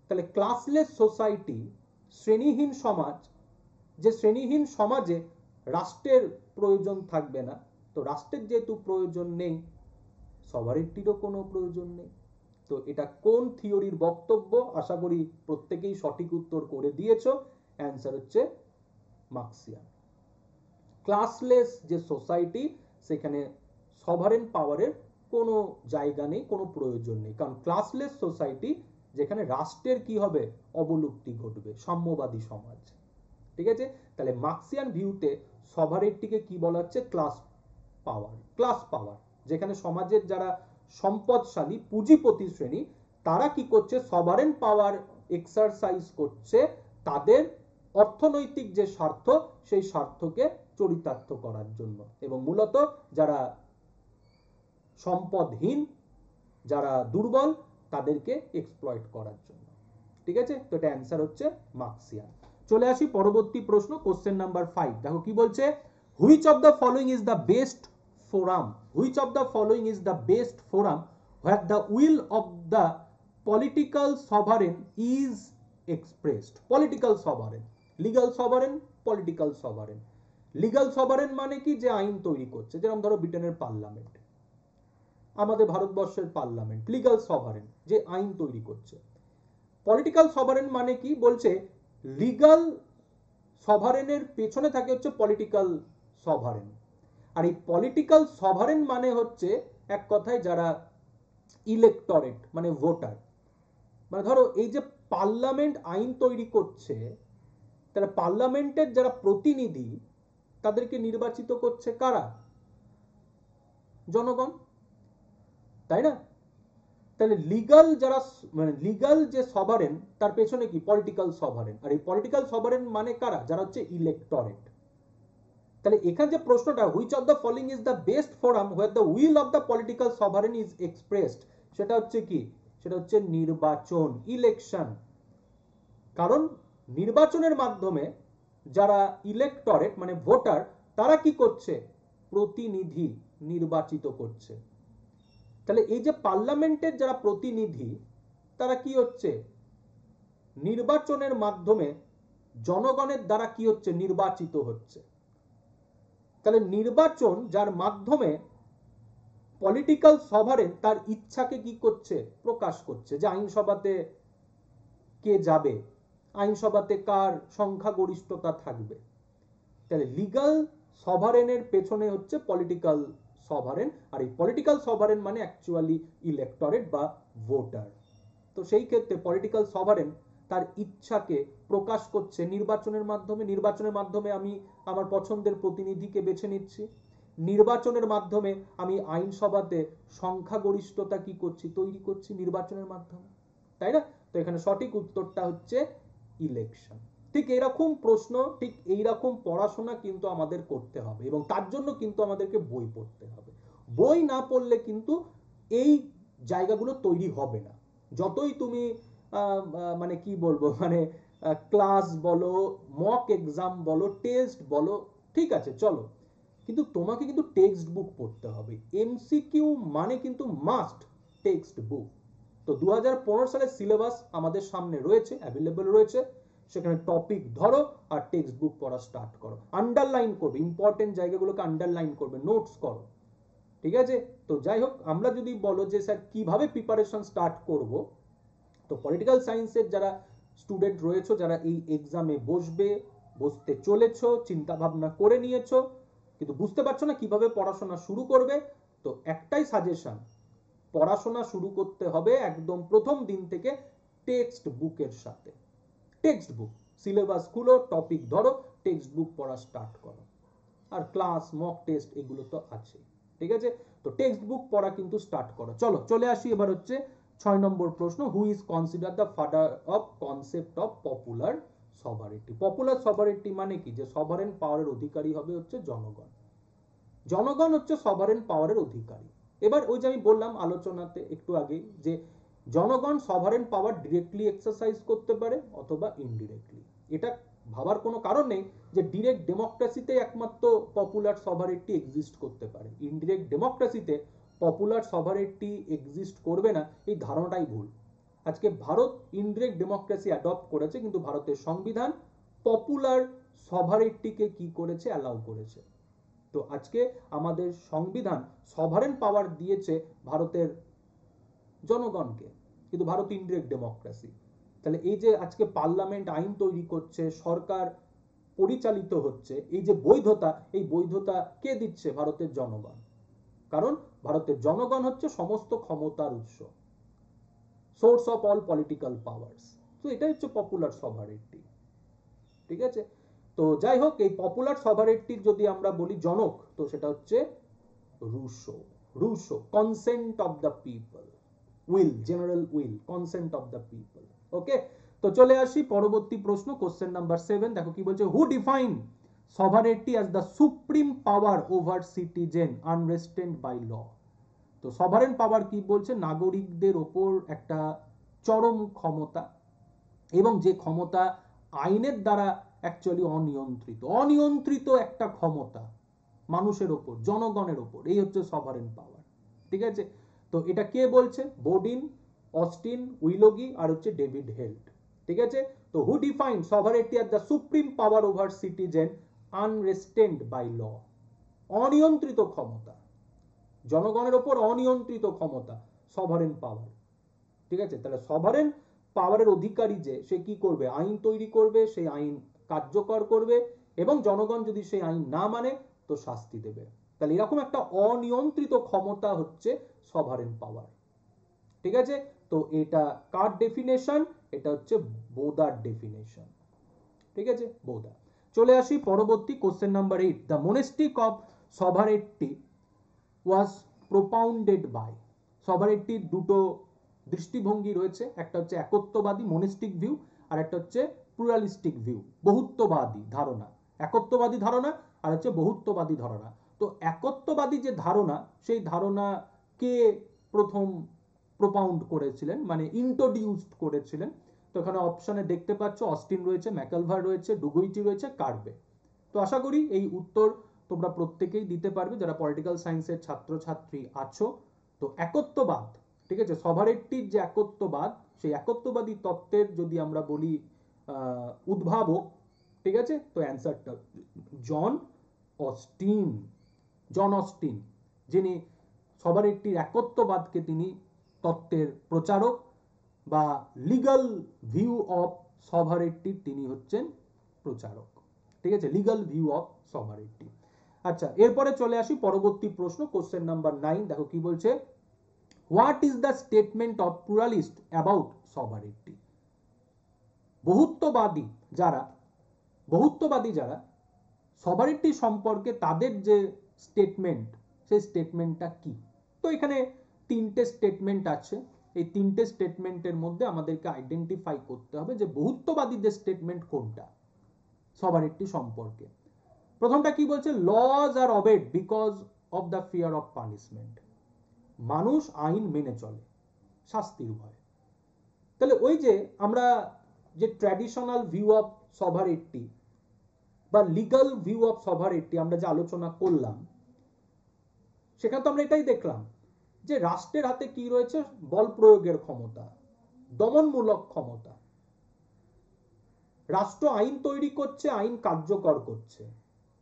Speaker 1: তাহলে ক্লাসলেস সোসাইটি, শ্রেণীহীন সমাজ, যে শ্রেণীহীন সমাজে রাষ্ট্রের প্রয়োজন থাকবে না, তো রাষ্ট্রের যেহেতু প্রয়োজন নেই সভারেন্টিরও কোনো প্রয়োজন নেই। তো এটা কোন থিওরির বক্তব্য? আশা করি প্রত্যেকেই সঠিক উত্তর করে দিয়েছো, অ্যান্সার হচ্ছে মার্ক্সিয়ান। ক্লাসলেস যে সোসাইটি সেখানে সভারেন পাওয়ারের কোনো জায়গা নেই, কোনো প্রয়োজন নেই, কারণ ক্লাসলেস সোসাইটি যেখানে রাষ্ট্রের কি হবে, অবলুপ্তি ঘটবে, সাম্যবাদী সমাজ। ঠিক আছে, তাহলে মার্ক্সিয়ান ভিউতে সভারেন্টিকে কি বলা হচ্ছে, ক্লাস পাওয়ার। ক্লাস পাওয়ার যেখানে সমাজের যারা সম্পদশালী পুঁজিপতি শ্রেণী তারা কি করছে, সভারেন পাওয়ার এক্সারসাইজ করছে তাদের অর্থনৈতিক যে স্বার্থ সেই স্বার্থকে চরিতার্থ করার জন্য, এবং মূলত যারা সম্পদহীন, যারা দুর্বল তাদেরকে এক্সপ্লয়েট করার জন্য। ঠিক আছে, তো এটা অ্যান্সার হচ্ছে মার্ক্সিয়ান। চলে আসি পরবর্তী প্রশ্ন, কোশ্চেন নাম্বার 5। দেখো কি বলছে, which of the following is the best forum, which of the following is the best forum where the will of the political sovereign is expressed? Political sovereign, legal sovereign, political sovereign। legal sovereign মানে কি, যে আইন তৈরি করছে, যেরকম ধরো ব্রিটেনের পার্লামেন্ট, আমাদের ভারতবর্ষের পার্লামেন্ট লিগাল সভারেন, যে আইন তৈরি করছে। পলিটিক্যাল সভারেন মানে কি, বলছে লিগাল সভারেনের পেছনে থাকে হচ্ছে পলিটিক্যাল সভারেন, আর এই পলিটিক্যাল সভারেন মানে হচ্ছে এক কথায় যারা ইলেক্টরেট মানে ভোটার। মানে ধরো এই যে পার্লামেন্ট আইন তৈরি করছে, তাহলে পার্লামেন্টের যারা প্রতিনিধি তাদেরকে নির্বাচিত করছে কারা, জনগণ, তাই না? তাহলে লিগাল যারা মানে লিগাল যে সভারেন তার পেছনে কি, পলিটিক্যাল সভারেন, আর এই পলিটিক্যাল সভারেন মানে কারা, যারা হচ্ছে ইলেক্টরেট। তাহলে এখানে যে প্রশ্নটা, which of the following is the best forum where the will of the political sovereign is expressed, সেটা হচ্ছে কি, সেটা হচ্ছে নির্বাচন, ইলেকশন। কারণ নির্বাচনের মাধ্যমে যারা ইলেক্টরেট মানে ভোটার তারা কি করছে, প্রতিনিধি নির্বাচিত করছে। তাহলে এই যে পার্লামেন্টের যারা প্রতিনিধি তারা কি হচ্ছে, নির্বাচনের মাধ্যমে জনগণের দ্বারা কি হচ্ছে, নির্বাচিত হচ্ছে। তাহলে নির্বাচন যার মাধ্যমে পলিটিক্যাল সভারেন তার ইচ্ছাকে কি করছে, প্রকাশ করছে, যে আইনসভাতে কে যাবে, আইনসভাতে কার সংখ্যাগরিষ্ঠতা থাকবে। তাহলে লিগাল সভারেনের পেছনে হচ্ছে পলিটিক্যাল সভারেন, আর এই পলিটিক্যাল সভারেন মানে অ্যাকচুয়ালি ইলেক্টরেট বা ভোটার। তো সেই ক্ষেত্রে পলিটিক্যাল সভারেন তার ইচ্ছাকে প্রকাশ করছে নির্বাচনের মাধ্যমে। নির্বাচনের মাধ্যমে আমি আমার পছন্দের প্রতিনিধিকে বেছে নিচ্ছি, নির্বাচনের মাধ্যমে আমি আইনসভাতে সংখ্যাগরিষ্ঠতা কি করছি, তৈরি করছি নির্বাচনের মাধ্যমে, তাই না? তো এখানে সঠিক উত্তরটা হচ্ছে ইলেকশন। ঠিক এরকম প্রশ্ন, ঠিক এইরকম পড়াশোনা কিন্তু আমাদের করতে হবে, এবং তার জন্য কিন্তু আমাদেরকে বই পড়তে হবে। বই না পড়লে কিন্তু এই জায়গাগুলো তৈরি হবে না। যতই তুমি মানে কি বলবো, মানে ক্লাস বলো, মক এক্সাম বলো, টেস্ট বলো, ঠিক আছে চলো, কিন্তু তোমাকে কিন্তু টেক্সট বুক পড়তে হবে। এমসিকিউ মানে কিন্তু মাস্ট টেক্সট বুক। তো 2015 সালের সিলেবাস আমাদের সামনে রয়েছে, অ্যাভেলেবল রয়েছে, সেখানে টপিক ধরো আর টেক্সট বুক পড়া স্টার্ট করো, আন্ডারলাইন করবে, ইম্পর্টেন্ট জায়গাগুলোকে আন্ডারলাইন করবে, নোটস করো, ঠিক আছে। তো যাই হোক, আমরা যদি বলো যে স্যার কিভাবে প্রিপারেশন স্টার্ট করব, তো পলিটিক্যাল সায়েন্সের যারা স্টুডেন্ট রয়েছে, যারা এই এক্সামে বসতে চলেছো, চিন্তা ভাবনা করে নিয়েছো, কিন্তু বুঝতে পারছো না কিভাবে পড়াশোনা শুরু করবে, তো একটাই সাজেশন, পড়াশোনা শুরু করতে হবে একদম প্রথম দিন থেকে টেক্সট বুকের সাথে। টেক্সট বুক, সিলেবাস খুলো, টপিক ধরো, টেক্সট বুক পড়া স্টার্ট করো, আর ক্লাস, মক টেস্ট এগুলো তো আছে, ঠিক আছে। তো টেক্সট বুক পড়া কিন্তু স্টার্ট করো। চলো চলে আসি এবার হচ্ছে 6 নম্বর প্রশ্ন, who is consider the father of concept of popular sovereignty. Popular sovereignty মানে কি, যে সভারেন পাওয়ারের অধিকারী হবে হচ্ছে জনগণ, জনগণ হচ্ছে সভারেন পাওয়ারের অধিকারী। এবার ওই যে আমি বললাম আলোচনাতে একটু আগে, যে জনগণ সভারেন পাওয়ার ডিরেক্টলি এক্সারসাইজ করতে পারে অথবা ইনডিরেক্টলি। এটা ভাবার কোনো কারণ নেই যে ডিরেক্ট ডেমোক্রেসিতে একমাত্র পপুলার সভারেটি এক্সিস্ট করতে পারে, ইনডিরেক্ট ডেমোক্রেসিতে পপুলার সভারেটি এক্সিস্ট করবে না, এই ধারণাটাই ভুল। আজকে ভারত ইনডিরেক্ট ডেমোক্রেসি অ্যাডপ্ট করেছে, কিন্তু ভারতের সংবিধান পপুলার সভারেটিকে কি করেছে, অ্যালাউ করেছে। তো আজকে আমাদের সংবিধান সভারেন পাওয়ার দিয়েছে ভারতের জনগণকে, কিন্তু ভারত ইনডিরেক্ট ডেমোক্রেসি। তাহলে এই যে আজকে পার্লামেন্ট আইন তৈরি করছে, সরকার পরিচালিত হচ্ছে, এই যে বৈধতা, এই বৈধতা কে দিচ্ছে, ভারতের জনগণ। কারণ ভারতের জনগণ হচ্ছে সমস্ত ক্ষমতার উৎস, source of all political powers. তো এটাই হচ্ছে পপুলার সভারেটি, ঠিক আছে। তো যাই হোক, এই পপুলার সভারেটির যদি আমরা বলি জনক, তো সেটা হচ্ছে Rousseau. Rousseau, consent of the people, will, general will, consent of the people. Okay, তো চলে আসি পরবর্তী প্রশ্ন, কোশ্চেন নাম্বার 7। দেখো কি বলছে, who define sovereignty as the supreme power over citizen unrestrained by law. তো সভারেন পাওয়ার কি বলছে, নাগরিকদের ওপর একটা চরম ক্ষমতা, এবং যে ক্ষমতা আইনের দ্বারা অ্যাকচুয়ালি অনিয়ন্ত্রিত, অনিয়ন্ত্রিত একটা ক্ষমতা মানুষের ওপর, জনগণের ওপর, এই হচ্ছে সভারেন পাওয়ার, ঠিক আছে। তো এটা কে বলছে, বোডিন, অস্টিন, উইলোগি আর হচ্ছে ডেভিড হেল্ট, ঠিক আছে। তো who define sovereignty as the supreme power over citizen unrestrained by law, অনিয়ন্ত্রিত ক্ষমতা, জনগণের ওপর অনিয়ন্ত্রিত ক্ষমতা, সভারেন পাওয়ার, ঠিক আছে। তাহলে সভারেন পাওয়ারের অধিকারী যে, সে কি করবে, আইন তৈরি করবে, সেই আইন কার্যকর করবে, এবং জনগণ যদি সেই আইন না মানে তো শাস্তি দেবে। তাহলে এরকম একটা অনিয়ন্ত্রিত ক্ষমতা হচ্ছে সভারেন পাওয়ার, ঠিক আছে। তো এটা কার ডেফিনেশন, এটা হচ্ছে বোদার ডেফিনেশন, ঠিক আছে, বোদা। চলে আসি পরবর্তী question number 8, the monistic of sovereignty was propounded by. সভারেটির দুটো দৃষ্টিভঙ্গি রয়েছে, একটা হচ্ছে একত্ববাদী মোনেস্টিক ভিউ, আর একটা হচ্ছে প্লুরালিস্টিক ভিউ, বহুত্ববাদী ধারণা। একত্ববাদী ধারণা আর হচ্ছে বহুত্ববাদী ধারণা। তো একত্ববাদী যে ধারণা, সেই ধারণা কে প্রথম প্রোপাউন্ড করেছিলেন, মানে ইন্ট্রোডিউসড করেছিলেন? তো এখানে অপশনে দেখতে পাচ্ছ, অস্টিন রয়েছে, ম্যাকালভার রয়েছে, ডুগুইটি রয়েছে, কার্বে। তো আশা করি এই উত্তর তোমরা প্রত্যেকেই দিতে পারবে যারা পলিটিক্যাল সায়েন্সের ছাত্রছাত্রী আছো। তো একত্ববাদ, ঠিক আছে, সভারেটির যে একত্ববাদ, সেই একত্ববাদী তত্ত্বের যদি আমরা বলি উদ্ভাবক, ঠিক আছে, তো অ্যান্সারটা জন অস্টিন। জন অস্টিন, যিনি সভারেটির একত্ববাদকে তিনি তত্ত্বের প্রচারক, বা লিগাল ভিউ অফ সভারেটির তিনি হচ্ছেন প্রচারক, ঠিক আছে, লিগাল ভিউ অফ সভারেটি। আচ্ছা, এরপরে চলে আসি পরবর্তী প্রশ্ন, কোশ্চেন নাম্বার 9। দেখো কি বলছে, what is the statement of pluralist about sovereignty. বহুত্ববাদী যারা, সভারেটি সম্পর্কে তাদের যে স্টেটমেন্ট, সেই স্টেটমেন্টটা কি? তো এখানে তিনটে স্টেটমেন্ট আছে, এই তিনটে স্টেটমেন্টের মধ্যে আমাদেরকে আইডেন্টিফাই করতে হবে যে বহুত্ববাদীদের স্টেটমেন্ট কোনটা সভারেটি সম্পর্কে। প্রথমটা কি বলছে, laws are obeyed because of the fear of punishment. মানুষ আইন মেনে চলে শাস্তির ভয়। তাহলে ওই যে আমরা যে ট্র্যাডিশনাল ভিউ অফ সভারেন্টি বা লিগাল ভিউ অফ সভারেন্টি আমরা যে আলোচনা করলাম, সেখানে তো আমরা এটাই দেখলাম যে রাষ্ট্রের হাতে কি রয়েছে? বল প্রয়োগের ক্ষমতা, দমনমূলক ক্ষমতা। রাষ্ট্র আইন তৈরি করছে, আইন কার্যকর করছে,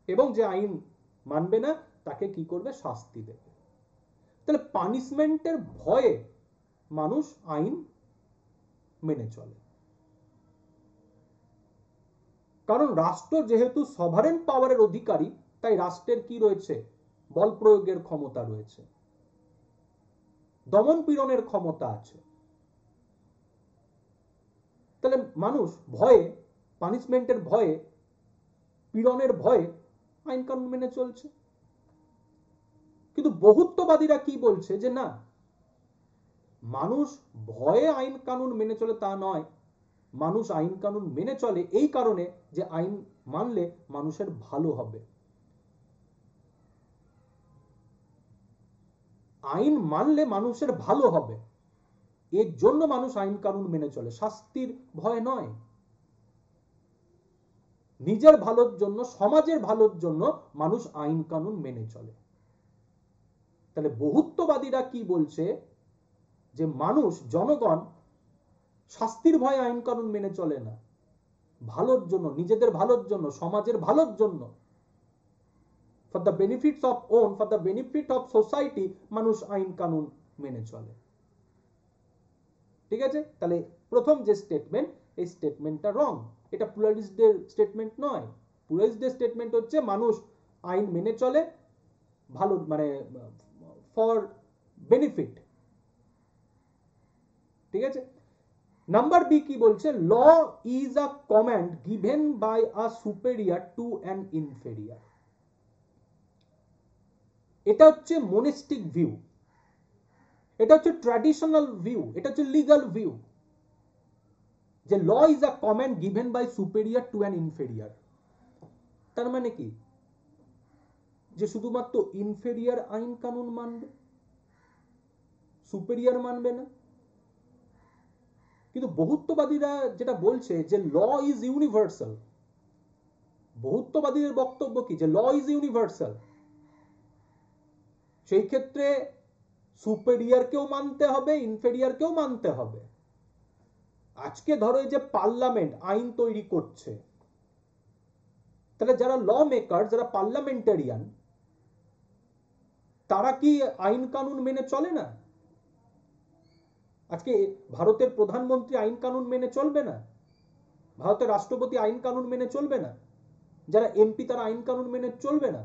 Speaker 1: এবং যে আইন মানবে না তাকে কি করবে? শাস্তি দেবে। তাহলে পানিশমেন্টের ভয়ে মানুষ আইন মেনে চলে, কারণ রাষ্ট্র যেহেতু সভারেন পাওয়ারের অধিকারী, তাই রাষ্ট্রের কি রয়েছে? বল প্রয়োগের ক্ষমতা রয়েছে, দমন পীড়নের ক্ষমতা আছে। তাহলে মানুষ ভয়ে, পানিশমেন্টের ভয়ে, পীড়নের ভয়ে আইন কানুন মেনে চলছে। কিন্তু বহুত্ববাদীরা কি বলছে? যে না, মানুষ ভয়ে আইন কানুন মেনে চলে তা নয়, মানুষ আইন কানুন মেনে চলে এই কারণে যে আইন মানলে মানুষের ভালো হবে। আইন মানলে মানুষের ভালো হবে, এর জন্য মানুষ আইন কানুন মেনে চলে, শাস্তির ভয় নয়। নিজের ভালোর জন্য, সমাজের ভালোর জন্য মানুষ আইন কানুন মেনে চলে। তাহলে বহুত্ববাদীরা কি বলছে? যে মানুষ, জনগণ শাস্তির ভয়ে আইন কানুন মেনে চলে না, ভালোর জন্য, নিজেদের ভালোর জন্য, সমাজের ভালোর জন্য, for the benefits of on, for the benefit of society মানুষ আইন কানুন মেনে চলে। ঠিক আছে? তাহলে প্রথম যে স্টেটমেন্ট, এই স্টেটমেন্টটা রং। এটা প্লুরালিস্টদের স্টেটমেন্ট নয়। প্লুরালিস্টদের স্টেটমেন্ট হচ্ছে মানুষ আইন মেনে চলে ভালো, মানে ফর বেনিফিট। ঠিক আছে? নাম্বার বি কি বলছে? Law is a command given by a superior to an inferior. এটা হচ্ছে মনিস্টিক ভিউ, এটা হচ্ছে ট্র্যাডিশনাল ভিউ, এটা হচ্ছে লিগাল ভিউ, যে law is a command given by superior to an inferior. তার মানে কি? যে শুধুমাত্র ইনফেরিয়র আইন কানুন মানবে, সুপেরিয়র মানবে না। কিন্তু বহুত্ববাদীরা যেটা বলছে যে ল ইজ ইউনিভার্সাল, বহুত্ববাদীদের বক্তব্য কি? যে ল ইজ ইউনিভার্সাল, সেই ক্ষেত্রে সুপেরিয়রকেও মানতে হবে, ইনফেরিয়রকেও মানতে হবে। আজকে ধরো এই যে পার্লামেন্ট আইন তৈরি করছে, তাহলে যারা ল মেকার, যারা পার্লামেন্টারিয়ান, তারা কি আইন কানুন মেনে চলে না? আজকে ভারতের প্রধানমন্ত্রী আইন কানুন মেনে চলবে না? ভারতের রাষ্ট্রপতি আইন কানুন মেনে চলবে না? যারা এমপি তারা আইন কানুন মেনে চলবে না?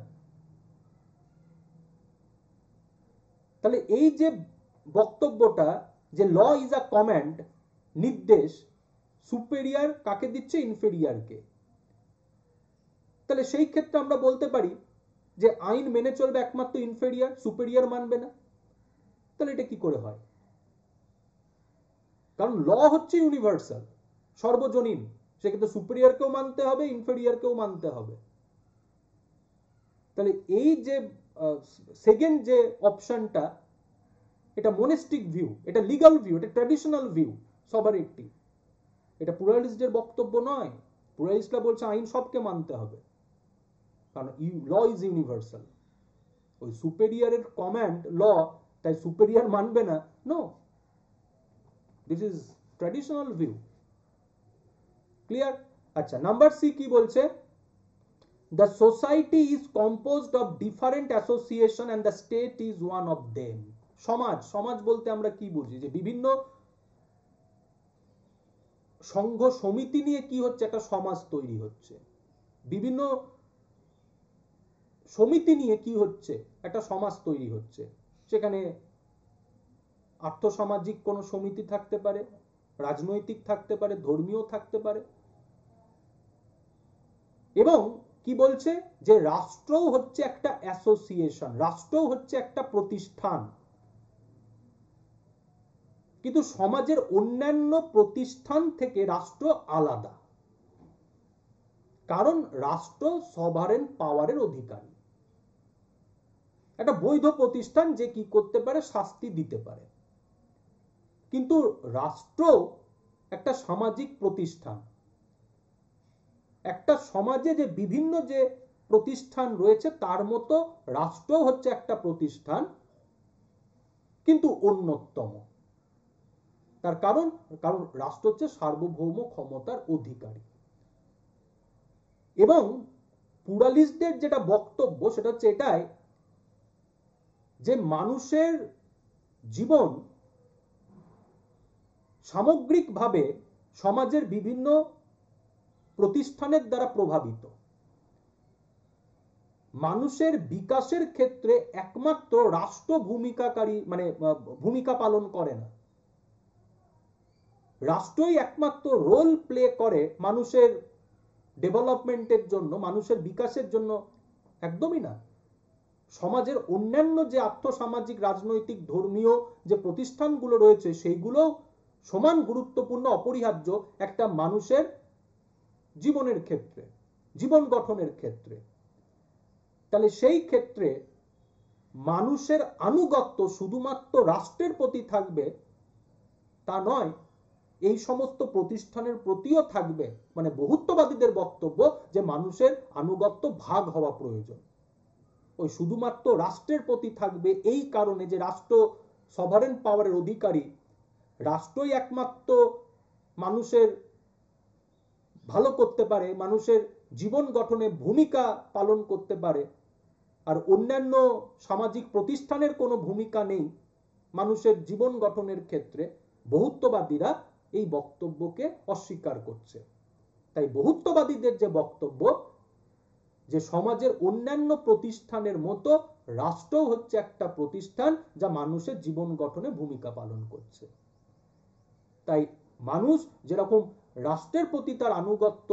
Speaker 1: তাহলে এই যে বক্তব্যটা, যে ল ইজ আ কমান্ড, নির্দেশ, সুপেরিয়র কাকে দিচ্ছে? ইনফেরিয়রকে। তাহলে সেই ক্ষেত্রে আমরা বলতে পারি যে আইন মেনে চলবে একমাত্র ইনফেরিয়র, সুপেরিয়র মানবে না। তাহলে এটা কি করে হয়? কারণ ল হচ্ছে ইউনিভার্সাল, সর্বজনীন, সেক্ষেত্রে সুপেরিয়রকেও মানতে হবে, ইনফেরিয়রকেও মানতে হবে। তাহলে এই যে সেকেন্ড যে অপশনটা, এটা মনিস্টিক ভিউ, এটা লিগাল ভিউ, এটা ট্র্যাডিশনাল ভিউ সভারেন্টি। এটা প্লুরালিস্টদের বক্তব্য নয়। প্লুরালিস্টরা বলছে আইন সবকে মানতে হবে, কারণ ল ইজ ইউনিভার্সাল। ওই সুপেরিয়রের কমান্ড ল, তাই সুপেরিয়র মানবে না? No, this is traditional view. Clear? আচ্ছা, নাম্বার সি কি বলছে? The society is composed of different association and the state is one of them. সমাজ, সমাজ বলতে আমরা কি বুঝি? যে বিভিন্ন সংঘ সমিতি নিয়ে কি হচ্ছে? একটা সমাজ তৈরি হচ্ছে। বিভিন্ন সমিতি নিয়ে কি হচ্ছে? একটা সমাজ তৈরি হচ্ছে। সেখানে আর্থসামাজিক কোনো সমিতি থাকতে পারে, রাজনৈতিক থাকতে পারে, ধর্মীয় থাকতে পারে। এবং কি বলছে? যে রাষ্ট্রও হচ্ছে একটা অ্যাসোসিয়েশন, রাষ্ট্রও হচ্ছে একটা প্রতিষ্ঠান। কিন্তু সমাজের অন্যান্য প্রতিষ্ঠান থেকে রাষ্ট্র আলাদা, কারণ রাষ্ট্র সভারেন পাওয়ারের অধিকারী। একটা বৈধ প্রতিষ্ঠান যে কি করতে পারে? শাস্তি দিতে পারে। কিন্তু রাষ্ট্র একটা সামাজিক প্রতিষ্ঠান। একটা সমাজে যে বিভিন্ন যে প্রতিষ্ঠান রয়েছে তার মতো রাষ্ট্র হচ্ছে একটা প্রতিষ্ঠান, কিন্তু অন্যতম। তার কারণ কারণ রাষ্ট্র হচ্ছে সার্বভৌম ক্ষমতার অধিকারী। এবং প্লুরালিস্টদের যেটা বক্তব্য সেটা হচ্ছে এটাই যে মানুষের জীবন সামগ্রিকভাবে সমাজের বিভিন্ন প্রতিষ্ঠানের দ্বারা প্রভাবিত। মানুষের বিকাশের ক্ষেত্রে একমাত্র রাষ্ট্র ভূমিকা পালন করে না। রাষ্ট্রই একমাত্র রোল প্লে করে মানুষের ডেভেলপমেন্টের জন্য, মানুষের বিকাশের জন্য একদমই না। সমাজের অন্যান্য যে আর্থসামাজিক, রাজনৈতিক, ধর্মীয় যে প্রতিষ্ঠানগুলো রয়েছে সেইগুলো সমান গুরুত্বপূর্ণ, অপরিহার্য একটা মানুষের জীবনের ক্ষেত্রে, জীবন গঠনের ক্ষেত্রে। তাহলে সেই ক্ষেত্রে মানুষের আনুগত্য শুধুমাত্র রাষ্ট্রের প্রতি থাকবে তা নয়, এই সমস্ত প্রতিষ্ঠানের প্রতিও থাকবে। মানে বহুত্ববাদীদের বক্তব্য যে মানুষের আনুগত্য ভাগ হওয়া প্রয়োজন। ওই শুধুমাত্র রাষ্ট্রের প্রতি থাকবে এই কারণে যে রাষ্ট্র সভারেন পাওয়ারের অধিকারী, রাষ্ট্রই একমাত্র মানুষের ভালো করতে পারে, মানুষের জীবন গঠনে ভূমিকা পালন করতে পারে, আর অন্যান্য সামাজিক প্রতিষ্ঠানের কোনো ভূমিকা নেই মানুষের জীবন গঠনের ক্ষেত্রে। বহুত্ববাদীরা এই বক্তব্যকে অস্বীকার করছে। তাই বহুত্ববাদীদের যে বক্তব্য যে সমাজের অন্যান্য প্রতিষ্ঠানের মতো রাষ্ট্র হচ্ছে একটা প্রতিষ্ঠান যা মানুষের জীবন গঠনে ভূমিকা পালন করছে। তাই মানুষ যেরকম রাষ্ট্রের প্রতি তার আনুগত্য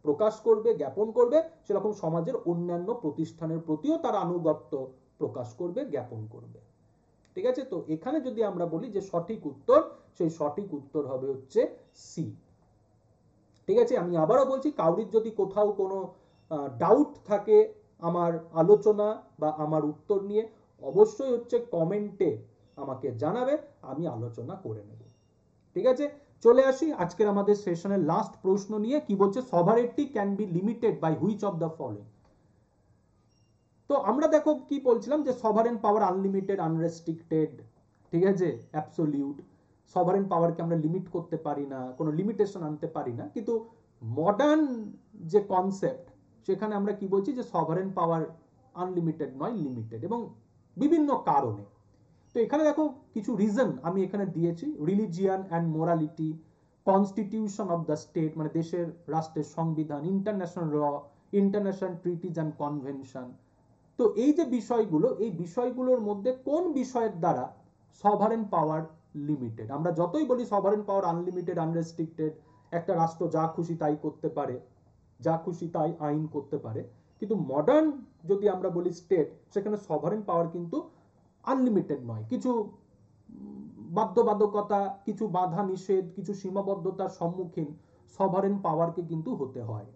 Speaker 1: প্রকাশ করবে, জ্ঞাপন করবে, সেরকম সমাজের অন্যান্য প্রতিষ্ঠানের প্রতিও তার আনুগত্য প্রকাশ করবে, জ্ঞাপন করবে। ঠিক আছে? তো এখানে যদি আমরা বলি যে সঠিক উত্তর, সেই সঠিক উত্তর হবে হচ্ছে সি। ঠিক আছে? আমি আবারও বলছি, কাউরির যদি কোথাও কোনো ডাউট থাকে আমার আলোচনা বা আমার উত্তর নিয়ে, অবশ্যই হচ্ছে কমেন্টে আমাকে জানাবে, আমি আলোচনা করে নেব। ঠিক আছে? চলে আসি আজকের আমাদের সেশনের লাস্ট প্রশ্ন নিয়ে। কি বলছে? Sovereignty can be limited by which of the following. তো আমরা দেখো কি বলছিলাম যে সভারেন পাওয়ার আনলিমিটেড, আনরেস্ট্রিক্টেড, ঠিক আছে, অ্যাবসোলিউট। সভারেন পাওয়ারকে আমরা লিমিট করতে পারি না, কোনো লিমিটেশন আনতে পারি না। কিন্তু মডার্ন যে কনসেপ্ট, সেখানে আমরা কি বলছি যে সভারেন পাওয়ার আনলিমিটেড নয়, লিমিটেড, এবং বিভিন্ন কারণে। তো এখানে দেখো কিছু রিজন আমি এখানে দিয়েছি। Religion and morality, constitution of the state, মানে দেশের রাষ্ট্রের সংবিধান, international law, international treaties and convention. তো এই যে বিষয়গুলো, এই বিষয়গুলোর মধ্যে কোন বিষয়ের দ্বারা সভারেন পাওয়ার লিমিটেড? আমরা যতই বলি সভারেন পাওয়ার আনলিমিটেড, আনরেস্ট্রিক্টেড, একটা রাষ্ট্র যা খুশি তাই করতে পারে, যা খুশি তাই আইন করতে পারে, কিন্তু মডার্ন যদি আমরা বলি স্টেট, সেখানে সভারেন পাওয়ার কিন্তু আনলিমিটেড নয়। কিছু বাধ্যবাধকতা, কিছু বাধা নিষেধ, কিছু সীমাবদ্ধতার সম্মুখীন সভারেন পাওয়ারকে কিন্তু হতে হয়।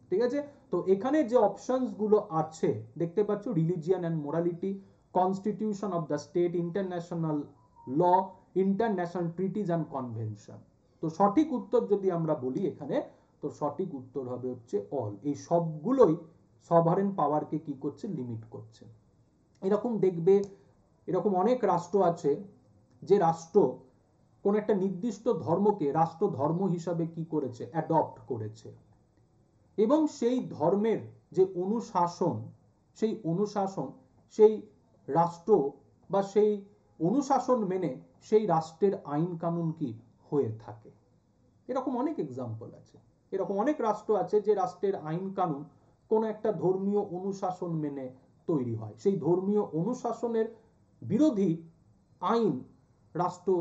Speaker 1: ঠিক আছে? তো এখানে যে অপশনস গুলো আছে দেখতে পাচ্ছ, religion and morality, constitution of the state, international law, international treaties and convention. তো সঠিক উত্তর যদি আমরা বলি এখানে, তো সঠিক উত্তর হবে হচ্ছে অল। এই সবগুলোই সভারেন পাওয়ারকে কি করছে? লিমিট করছে। এরকম দেখবে, এরকম অনেক রাষ্ট্র আছে যে রাষ্ট্র কোন একটা নির্দিষ্ট ধর্মকে রাষ্ট্র ধর্ম হিসাবে কি করেছে? অ্যাডপ্ট করেছে, এবং সেই ধর্মের যে অনুশাসন, সেই অনুশাসন সেই রাষ্ট্র বা সেই অনুশাসন মেনে সেই রাষ্ট্রের আইন কানুন কি হয়ে থাকে। এরকম অনেক এক্সাম্পল আছে। এরকম অনেক রাষ্ট্র আছে যে রাষ্ট্রের আইন কানুন কোন একটা ধর্মীয় অনুশাসন মেনে তৈরি হয়। সেই ধর্মীয় অনুশাসনের বিরোধী আইন রাষ্ট্র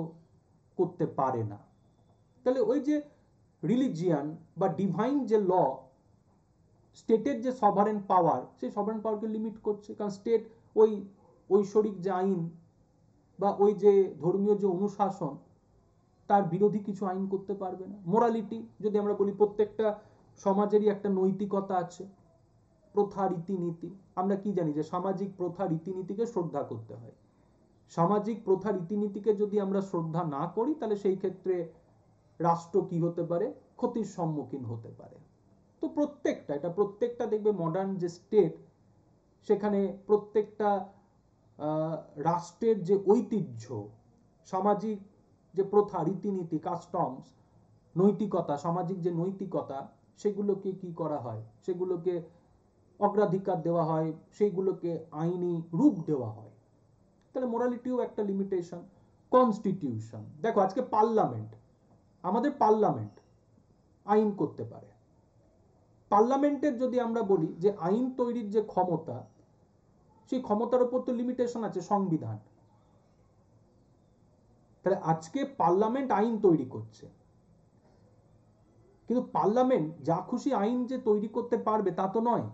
Speaker 1: করতে পারে না। তাহলে ওই যে রিলিজিয়ান বা ডিভাইন যে ল, স্টেটের যে সভারেন পাওয়ার, সেই সভারেন পাওয়ারকে লিমিট করছে। কারণ স্টেট ওই ঐশ্বরিক যে আইন বা ওই যে ধর্মীয় যে অনুশাসন, তার বিরোধী কিছু আইন করতে পারবে না। মোরালিটি যদি আমরা বলি, প্রত্যেকটা সমাজেরই একটা নৈতিকতা আছে, প্রথা, রীতিনীতি। আমরা কি জানি যে সামাজিক প্রথা, রীতিনীতিকে শ্রদ্ধা করতে হয়। সামাজিক প্রথা, রীতিনীতিকে যদি আমরা শ্রদ্ধা না করি, তাহলে সেই ক্ষেত্রে রাষ্ট্র কি হতে পারে, ক্ষতির সম্মুখীন হতে পারে। তো প্রত্যেকটা দেখবে মডার্ন যে স্টেট, সেখানে প্রত্যেকটা রাষ্ট্রের যে ঐতিহ্য, সামাজিক যে প্রথা, রীতিনীতি, কাস্টমস, নৈতিকতা, সামাজিক যে নৈতিকতা, সেগুলোকে কি করা হয়, সেগুলোকে অগ্রাধিকার দেওয়া হয়, সেইগুলোকে আইনি রূপ দেওয়া হয়। তাহলে মোরালিটিও একটা লিমিটেশন। কনস্টিটিউশন, দেখো আজকে পার্লামেন্ট, আমাদের পার্লামেন্ট আইন করতে পারে। পার্লামেন্টের যদি আমরা বলি যে আইন তৈরির যে ক্ষমতা, সেই ক্ষমতার উপর তো লিমিটেশন আছে, সংবিধান। তাহলে আজকে পার্লামেন্ট আইন তৈরি করছে, কিন্তু পার্লামেন্ট যা খুশি আইন যে তৈরি করতে পারবে তা তো নয়।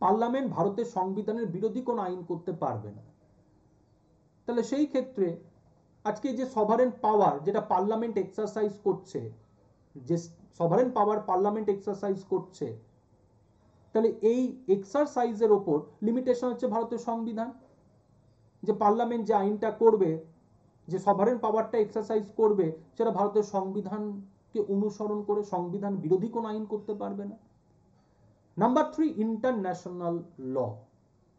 Speaker 1: পার্লামেন্ট ভারতের সংবিধানের বিরোধী কোন আইন করতে পারবে না। তাহলে সেই ক্ষেত্রে আজকে যে সভারেন পাওয়ার যেটা পার্লামেন্ট এক্সারসাইজ করছে, যে সভারেন পাওয়ার পার্লামেন্ট এক্সারসাইজ করছে, তাহলে এই এক্সারসাইজের ওপর লিমিটেশন হচ্ছে ভারতের সংবিধান। যে পার্লামেন্ট যে আইনটা করবে, যে সভারেন পাওয়ারটা এক্সারসাইজ করবে, সেটা ভারতের সংবিধানকে অনুসরণ করে সংবিধান বিরোধী কোন আইন করতে পারবে না। নাম্বার 3, ইন্টারন্যাশনাল ল,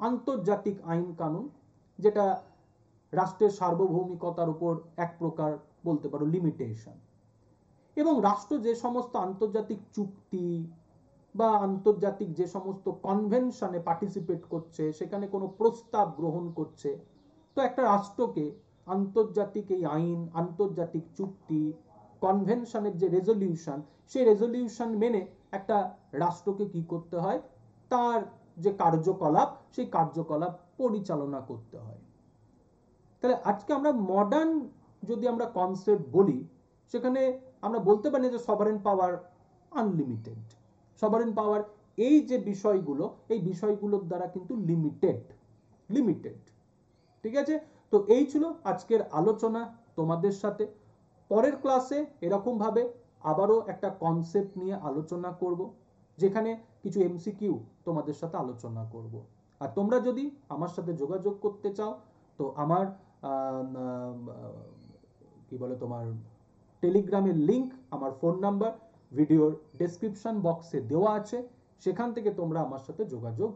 Speaker 1: আন্তর্জাতিক আইন কানুন, যেটা রাষ্ট্রের সার্বভৌমিকতার উপর এক প্রকার বলতে পারো লিমিটেশন। এবং রাষ্ট্র যে সমস্ত আন্তর্জাতিক চুক্তি বা আন্তর্জাতিক যে সমস্ত কনভেনশনে পার্টিসিপেট করছে, সেখানে কোনো প্রস্তাব গ্রহণ করছে, তো একটা রাষ্ট্রকে আন্তর্জাতিক এই আইন, আন্তর্জাতিক চুক্তি, কনভেনশনের যে রেজলিউশন, সেই রেজলিউশন মেনে একটা রাষ্ট্রকে কি করতে হয়, তার যে কার্যকলাপ, সেই কার্যকলাপ পরিচালনা করতে হয়। তাহলে আজকে আমরা মডার্ন যদি আমরা কনসেপ্ট বলি, সেখানে আমরা বলতে পারি যে সভারেন পাওয়ার আনলিমিটেড। সভারেন পাওয়ার এই যে বিষয়গুলো, এই বিষয়গুলোর দ্বারা কিন্তু লিমিটেড। ঠিক আছে, তো এই ছিল আজকের আলোচনা তোমাদের সাথে। পরের ক্লাসে এরকম ভাবে আবারও একটা কনসেপ্ট নিয়ে আলোচনা করব, যেখানে কিছু এমসিকিউ তোমাদের সাথে আলোচনা করব। আর তোমরা যদি আমার সাথে যোগাযোগ করতে চাও, তো আমার কি বলে তোমার টেলিগ্রামের লিংক, আমার ফোন নাম্বার ভিডিওর ডেসক্রিপশন বক্সে দেওয়া আছে, সেখান থেকে তোমরা আমার সাথে যোগাযোগ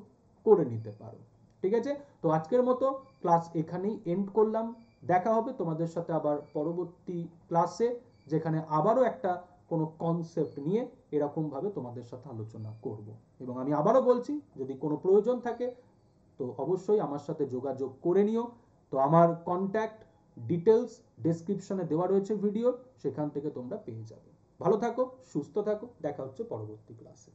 Speaker 1: করে নিতে পারো। ঠিক আছে, তো আজকের মতো ক্লাস এখানেই এন্ড করলাম। দেখা হবে তোমাদের সাথে আবার পরবর্তী ক্লাসে, যেখানে আবারও একটা কোনো কনসেপ্ট নিয়ে এরকম ভাবে তোমাদের সাথে আলোচনা করব। এবং আমি আবারও বলছি, যদি কোনো প্রয়োজন থাকে তো অবশ্যই আমার সাথে যোগাযোগ করে নিও। তো আমার কন্ট্যাক্ট ডিটেলস ডেসক্রিপশনে দেওয়া রয়েছে ভিডিওর, সেখান থেকে তোমরা পেয়ে যাবে। ভালো থাকো, সুস্থ থাকো, দেখা হচ্ছে পরবর্তী ক্লাসে।